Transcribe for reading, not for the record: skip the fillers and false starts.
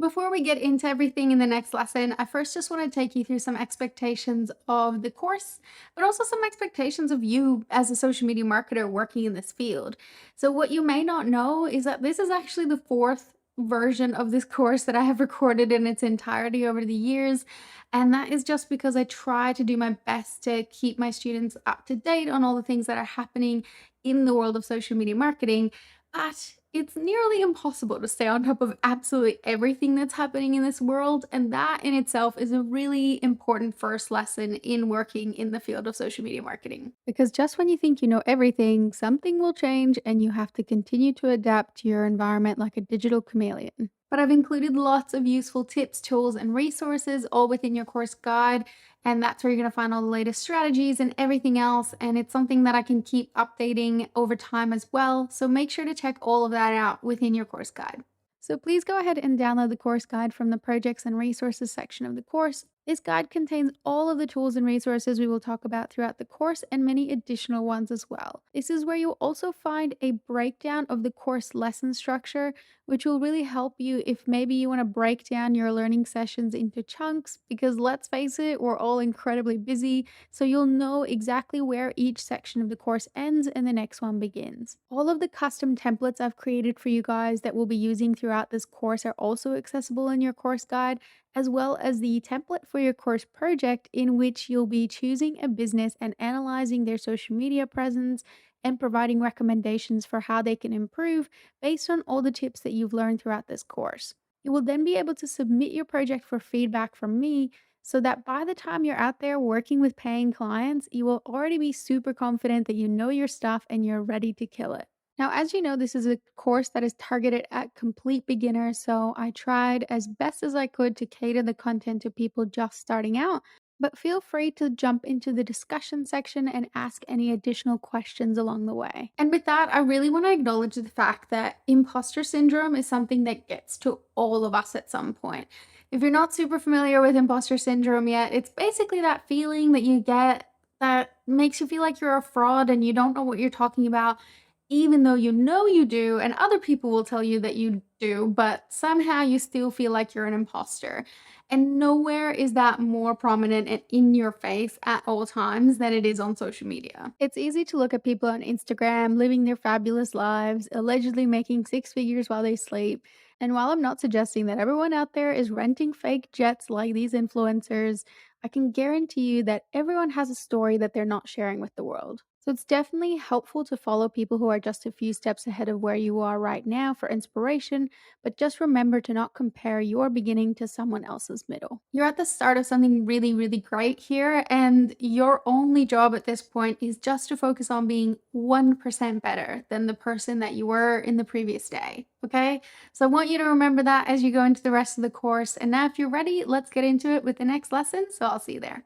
Before we get into everything in the next lesson, I first just want to take you through some expectations of the course, but also some expectations of you as a social media marketer working in this field. So, what you may not know is that this is actually the fourth version of this course that I have recorded in its entirety over the years. And that is just because I try to do my best to keep my students up to date on all the things that are happening in the world of social media marketing. But it's nearly impossible to stay on top of absolutely everything that's happening in this world. And that in itself is a really important first lesson in working in the field of social media marketing. Because just when you think you know everything, something will change and you have to continue to adapt to your environment like a digital chameleon. But I've included lots of useful tips, tools, and resources all within your course guide. And that's where you're going to find all the latest strategies and everything else. And it's something that I can keep updating over time as well. So make sure to check all of that out within your course guide. So please go ahead and download the course guide from the projects and resources section of the course. This guide contains all of the tools and resources we will talk about throughout the course and many additional ones as well. This is where you'll also find a breakdown of the course lesson structure, which will really help you if maybe you want to break down your learning sessions into chunks, because let's face it, we're all incredibly busy, so you'll know exactly where each section of the course ends and the next one begins. All of the custom templates I've created for you guys that we'll be using throughout this course are also accessible in your course guide, as well as the template for your course project, in which you'll be choosing a business and analyzing their social media presence and providing recommendations for how they can improve based on all the tips that you've learned throughout this course. You will then be able to submit your project for feedback from me, so that by the time you're out there working with paying clients, you will already be super confident that you know your stuff and you're ready to kill it. Now, as you know, this is a course that is targeted at complete beginners, so I tried as best as I could to cater the content to people just starting out. But feel free to jump into the discussion section and ask any additional questions along the way. And with that, I really want to acknowledge the fact that imposter syndrome is something that gets to all of us at some point. If you're not super familiar with imposter syndrome yet, it's basically that feeling that you get that makes you feel like you're a fraud and you don't know what you're talking about, even though you know you do, and other people will tell you that you do, but somehow you still feel like you're an imposter. And nowhere is that more prominent and in your face at all times than it is on social media. It's easy to look at people on Instagram living their fabulous lives, allegedly making six figures while they sleep. And while I'm not suggesting that everyone out there is renting fake jets like these influencers, I can guarantee you that everyone has a story that they're not sharing with the world. So it's definitely helpful to follow people who are just a few steps ahead of where you are right now for inspiration, but just remember to not compare your beginning to someone else's middle. You're at the start of something really, really great here, and your only job at this point is just to focus on being 1% better than the person that you were in the previous day. Okay? So I want you to remember that as you go into the rest of the course. And now, if you're ready, let's get into it with the next lesson. So I'll see you there.